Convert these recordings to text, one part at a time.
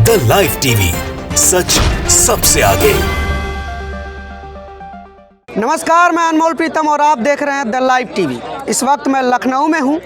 The live TV, सच सबसे आगे। नमस्कार, मैं अनमोल प्रीतम और आप देख रहे हैं द लाइव टीवी। इस वक्त मैं लखनऊ में हूँ।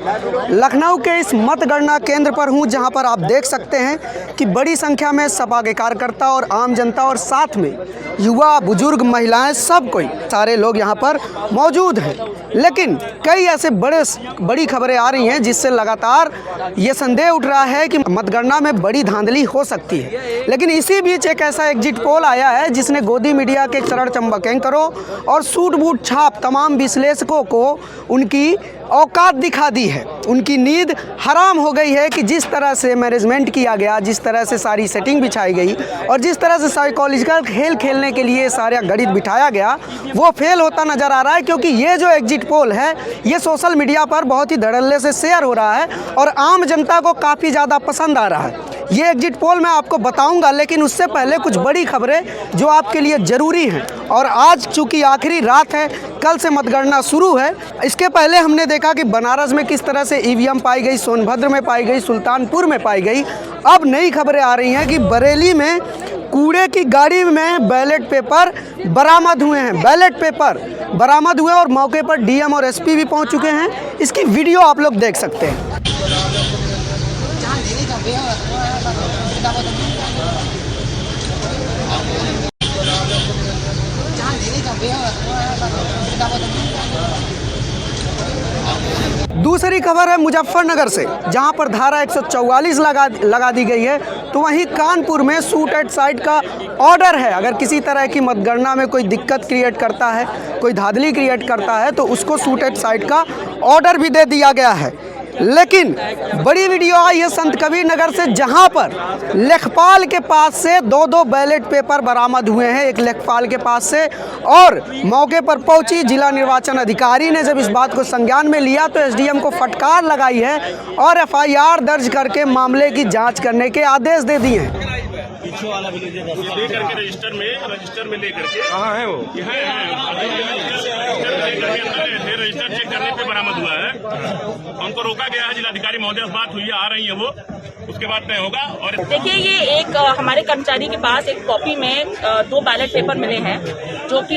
लखनऊ के इस मतगणना केंद्र पर हूँ जहाँ पर आप देख सकते हैं कि बड़ी संख्या में सपा के कार्यकर्ता और आम जनता और साथ में युवा, बुजुर्ग, महिलाएं, सब कोई, सारे लोग यहाँ पर मौजूद हैं। लेकिन कई ऐसे बड़ी खबरें आ रही हैं जिससे लगातार ये संदेह उठ रहा है कि मतगणना में बड़ी धांधली हो सकती है। लेकिन इसी बीच एक ऐसा एग्जिट पोल आया है जिसने गोदी मीडिया के चरण चंबक एंकरों और सूट बूट छाप तमाम विश्लेषकों को उनकी औकात दिखा दी है। उनकी नींद हराम हो गई है कि जिस तरह से मैनेजमेंट किया गया, जिस तरह से सारी सेटिंग बिछाई गई और जिस तरह से साइकोलॉजिकल खेल खेलने के लिए सारा गणित बिठाया गया, वो फेल होता नज़र आ रहा है। क्योंकि ये जो एग्जिट पोल है ये सोशल मीडिया पर बहुत ही धड़ल्ले से शेयर हो रहा है और आम जनता को काफ़ी ज़्यादा पसंद आ रहा है। ये एग्जिट पोल मैं आपको बताऊंगा, लेकिन उससे पहले कुछ बड़ी खबरें जो आपके लिए ज़रूरी हैं। और आज चूँकि आखिरी रात है, कल से मतगणना शुरू है। इसके पहले हमने देखा कि बनारस में किस तरह से ईवीएम पाई गई, सोनभद्र में पाई गई, सुल्तानपुर में पाई गई। अब नई खबरें आ रही हैं कि बरेली में कूड़े की गाड़ी में बैलेट पेपर बरामद हुए हैं। बैलेट पेपर बरामद हुए और मौके पर डीएम और एसपी भी पहुंच चुके हैं। इसकी वीडियो आप लोग देख सकते हैं। दूसरी खबर है मुजफ्फरनगर से, जहां पर धारा 144 लगा दी गई है। तो वहीं कानपुर में शूट एट साइट का ऑर्डर है। अगर किसी तरह की मतगणना में कोई दिक्कत क्रिएट करता है, कोई धांधली क्रिएट करता है, तो उसको शूट एट साइट का ऑर्डर भी दे दिया गया है। लेकिन बड़ी वीडियो आई है संत कबीर नगर से, जहां पर लेखपाल के पास से दो बैलेट पेपर बरामद हुए हैं। एक लेखपाल के पास से, और मौके पर पहुंची जिला निर्वाचन अधिकारी ने जब इस बात को संज्ञान में लिया तो एसडीएम को फटकार लगाई है और एफआईआर दर्ज करके मामले की जांच करने के आदेश दे दिए हैं। रजिस्टर में लेकर के कहाँ है वो? रजिस्टर चेक करने पे बरामद हुआ है। उनको रोका गया है। जिलाधिकारी महोदय से बात हुई है, आ रही है वो, उसके बाद तय होगा। और देखिए, ये एक हमारे कर्मचारी के पास एक कॉपी में 2 बैलेट पेपर मिले हैं जो कि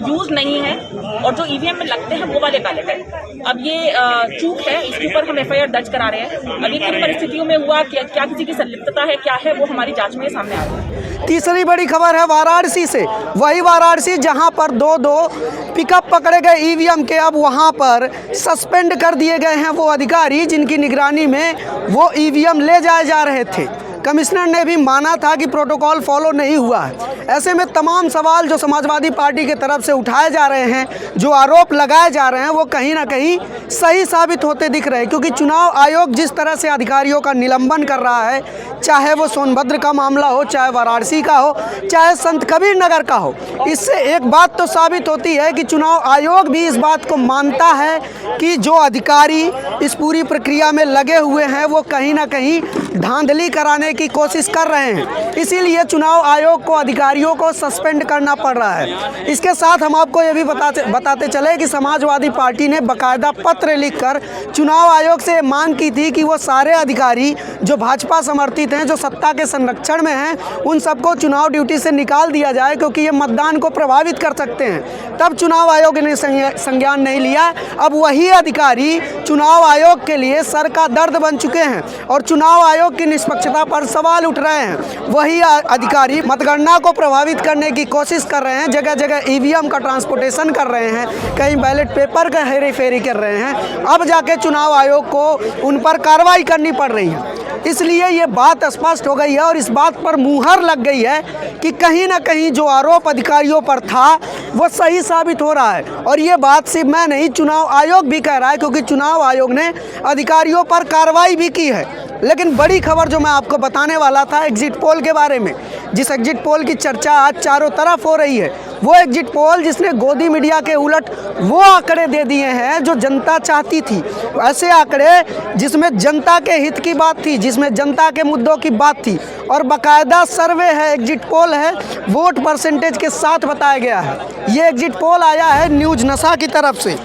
यूज नहीं है और जो ईवीएम में लगते हैं वो वाले बैलेट है। अब ये चूक है, इसके ऊपर हम एफआईआर दर्ज करा रहे हैं। अभी किन परिस्थितियों में हुआ, क्या किसी की संलिप्तता है, क्या है, वो हमारी जांच में सामने आ रहा है। तीसरी बड़ी खबर है वाराणसी से। वही वाराणसी जहां पर दो पिकअप पकड़े गए ईवीएम के, अब वहां पर सस्पेंड कर दिए गए हैं वो अधिकारी जिनकी निगरानी में वो ईवीएम ले जाए जा रहे थे। कमिश्नर ने भी माना था कि प्रोटोकॉल फॉलो नहीं हुआ है। ऐसे में तमाम सवाल जो समाजवादी पार्टी की तरफ से उठाए जा रहे हैं, जो आरोप लगाए जा रहे हैं, वो कहीं ना कहीं सही साबित होते दिख रहे हैं। क्योंकि चुनाव आयोग जिस तरह से अधिकारियों का निलंबन कर रहा है, चाहे वो सोनभद्र का मामला हो, चाहे वाराणसी का हो, चाहे संत कबीर नगर का हो, इससे एक बात तो साबित होती है कि चुनाव आयोग भी इस बात को मानता है कि जो अधिकारी इस पूरी प्रक्रिया में लगे हुए हैं वो कहीं ना कहीं धांधली कराने की कोशिश कर रहे हैं। इसीलिए चुनाव आयोग को, अधिकारियों को सस्पेंड करना पड़ रहा है। इसके साथ हम आपको ये भी बताते चले कि समाजवादी पार्टी ने बाकायदा पत्र लिखकर चुनाव आयोग से मांग की थी कि वो सारे अधिकारी जो भाजपा समर्थित हैं, जो सत्ता के संरक्षण में हैं, उन सबको चुनाव ड्यूटी से निकाल दिया जाए, क्योंकि ये मतदान को प्रभावित कर सकते हैं। तब चुनाव आयोग ने संज्ञान नहीं लिया। अब वही अधिकारी चुनाव आयोग के लिए सर का दर्द बन चुके हैं और चुनाव आयोग की निष्पक्षता पर सवाल उठ रहे हैं। वही अधिकारी मतगणना को प्रभावित करने की कोशिश कर रहे हैं, जगह जगह ईवीएम का ट्रांसपोर्टेशन कर रहे हैं, कहीं बैलेट पेपर का हेरी फेरी कर रहे हैं। अब जाके चुनाव आयोग को उन पर कार्रवाई करनी पड़ रही है। इसलिए ये बात स्पष्ट हो गई है और इस बात पर मुहर लग गई है कि कहीं ना कहीं जो आरोप अधिकारियों पर था वो सही साबित हो रहा है। और ये बात सिर्फ मैं नहीं, चुनाव आयोग भी कह रहा है, क्योंकि चुनाव आयोग ने अधिकारियों पर कार्रवाई भी की है। लेकिन बड़ी खबर जो मैं आपको बताने वाला था एग्जिट पोल के बारे में, जिस एग्जिट पोल की चर्चा आज चारों तरफ हो रही है, वो एग्जिट पोल जिसने गोदी मीडिया के उलट वो आंकड़े दे दिए हैं जो जनता चाहती थी। ऐसे आंकड़े जिसमें जनता के हित की बात थी, जिसमें जनता के मुद्दों की बात थी, और बाकायदा सर्वे है, एग्जिट पोल है, वोट परसेंटेज के साथ बताया गया है। ये एग्जिट पोल आया है न्यूज़ नशा की तरफ से।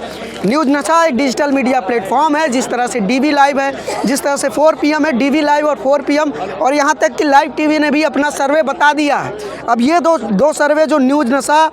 न्यूज़ नशा एक डिजिटल मीडिया प्लेटफॉर्म है, जिस तरह से डीवी लाइव है, जिस तरह से 4 PM है, डीवी लाइव और 4 PM, और यहाँ तक कि लाइव टीवी ने भी अपना सर्वे बता दिया है। अब ये दो सर्वे जो न्यूज़ नशा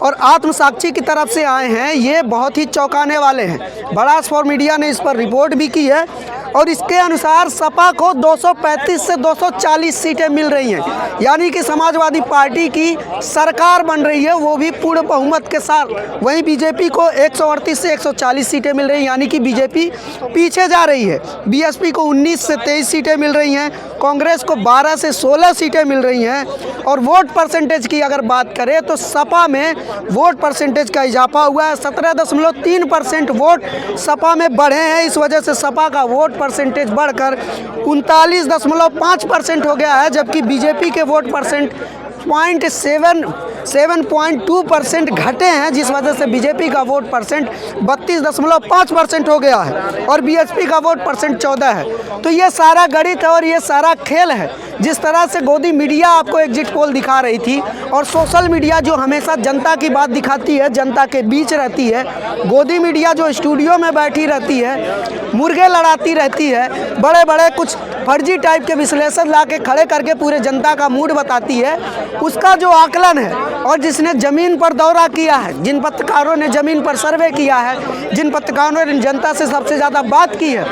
और आत्मसाक्षी की तरफ से आए हैं, ये बहुत ही चौंकाने वाले हैं। बड़ास फॉर मीडिया ने इस पर रिपोर्ट भी की है और इसके अनुसार सपा को 235 से 240 सीटें मिल रही हैं, यानी कि समाजवादी पार्टी की सरकार बन रही है, वो भी पूर्ण बहुमत के साथ। वहीं बीजेपी को 138 से 140 सीटें मिल रही हैं, यानी कि बीजेपी पीछे जा रही है। बीएसपी को 19 से 23 सीटें मिल रही हैं, कांग्रेस को 12 से 16 सीटें मिल रही हैं। और वोट परसेंटेज की अगर बात करें तो सपा में वोट परसेंटेज का इजाफा हुआ है, 17.3% वोट सपा में बढ़े हैं। इस वजह से सपा का वोट परसेंटेज बढ़कर 39.5% हो गया है, जबकि बीजेपी के वोट परसेंट 7.2% घटे हैं, जिस वजह से बीजेपी का वोट परसेंट 32.5% हो गया है और बीएसपी का वोट परसेंट 14 है। तो ये सारा गणित है और ये सारा खेल है। जिस तरह से गोदी मीडिया आपको एग्जिट पोल दिखा रही थी और सोशल मीडिया जो हमेशा जनता की बात दिखाती है, जनता के बीच रहती है, गोदी मीडिया जो स्टूडियो में बैठी रहती है, मुर्गे लड़ाती रहती है, बड़े बड़े कुछ फर्जी टाइप के विश्लेषण ला के खड़े करके पूरे जनता का मूड बताती है, उसका जो आकलन है और जिसने ज़मीन पर दौरा किया है, जिन पत्रकारों ने ज़मीन पर सर्वे किया है, जिन पत्रकारों ने जनता से सबसे ज़्यादा बात की है,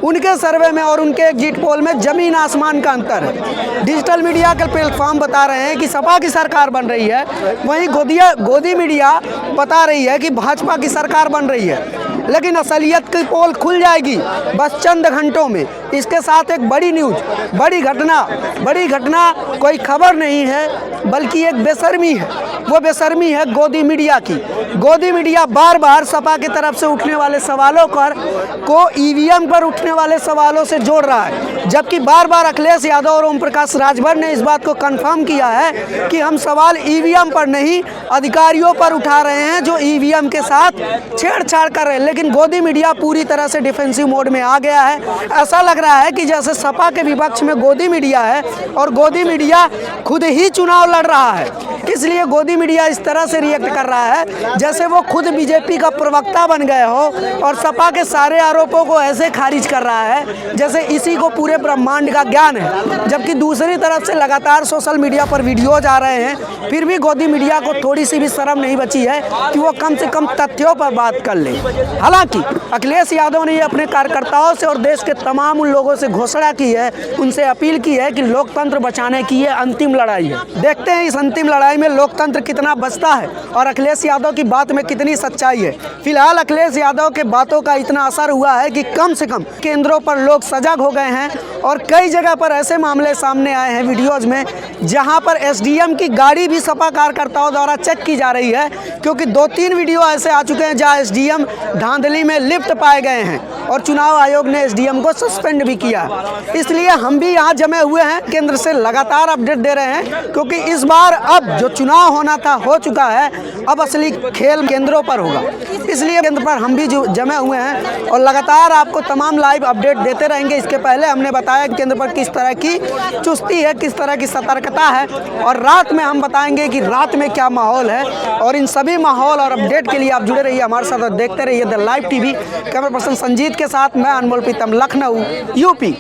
उनके सर्वे में और उनके एग्जिट पोल में ज़मीन आसमान का अंतर है। डिजिटल मीडिया के प्लेटफॉर्म बता रहे हैं कि सपा की सरकार बन रही है, वहीं गोदी मीडिया बता रही है कि भाजपा की सरकार बन रही है। लेकिन असलियत की पोल खुल जाएगी बस चंद घंटों में। इसके साथ एक बड़ी न्यूज़, बड़ी घटना कोई खबर नहीं है बल्कि एक बेशर्मी है। वो बेशर्मी है गोदी मीडिया की। गोदी मीडिया बार बार सपा की तरफ से उठने वाले सवालों को ईवीएम पर उठने वाले सवालों से जोड़ रहा है, जबकि बार बार अखिलेश यादव और ओम प्रकाश राजभर ने इस बात को कंफर्म किया है कि हम सवाल ईवीएम पर नहीं अधिकारियों पर उठा रहे हैं जो ईवीएम के साथ छेड़छाड़ कर रहे हैं। लेकिन गोदी मीडिया पूरी तरह से डिफेंसिव मोड में आ गया है। ऐसा लग रहा है कि जैसे सपा के विपक्ष में गोदी मीडिया है और गोदी मीडिया खुद ही चुनाव लड़ रहा है, इसलिए गोदी मीडिया इस तरह से रिएक्ट कर रहा है जैसे वो खुद बीजेपी का प्रवक्ता बन गए हो और सपा के सारे आरोपों को ऐसे खारिज कर रहा है जैसे इसी को पूरे ब्रह्मांड का ज्ञान है। जबकि दूसरी तरफ से लगातार सोशल मीडिया पर वीडियोज आ रहे हैं, फिर भी गोदी मीडिया को थोड़ी सी भी शर्म नहीं बची है कि वो कम से कम तथ्यों पर बात कर ले। हालांकि अखिलेश यादव ने अपने कार्यकर्ताओं से और देश के तमाम उन लोगों से घोषणा की है, उनसे अपील की है कि लोकतंत्र बचाने की ये अंतिम लड़ाई है। देखते हैं इस अंतिम लड़ाई में लोकतंत्र कितना बचता है और अखिलेश यादव की बात में कितनी सच्चाई है। फिलहाल अखिलेश यादव के बातों का इतना असर हुआ है कि कम से कम केंद्रों पर लोग सजग हो गए हैं और कई जगह पर ऐसे मामले सामने आए हैं वीडियोज में जहां पर एसडीएम की गाड़ी भी सपा कार्यकर्ताओं द्वारा चेक की जा रही है, क्योंकि 2-3 वीडियो ऐसे आ चुके हैं जहां एसडीएम धांधली में लिप्त पाए गए हैं और चुनाव आयोग ने एसडीएम को सस्पेंड भी किया। इसलिए हम भी यहाँ जमे हुए हैं, केंद्र से लगातार अपडेट दे रहे हैं, क्योंकि इस बार अब जो चुनाव होना था हो चुका है, अब असली खेल केंद्रों पर होगा। इसलिए केंद्र पर हम भी जमे हुए हैं और लगातार आपको तमाम लाइव अपडेट देते रहेंगे। इसके पहले हमने बताया कि केंद्र पर किस तरह की चुस्ती है, किस तरह की सतर्कता है, और रात में हम बताएंगे कि रात में क्या माहौल है। और इन सभी माहौल और अपडेट के लिए आप जुड़े रहिए हमारे साथ और देखते रहिए the live TV. Camera person Sanjeet के साथ मैं Anmol Pritam, Lucknow, UP.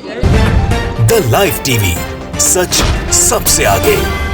The live TV, सच सबसे आगे।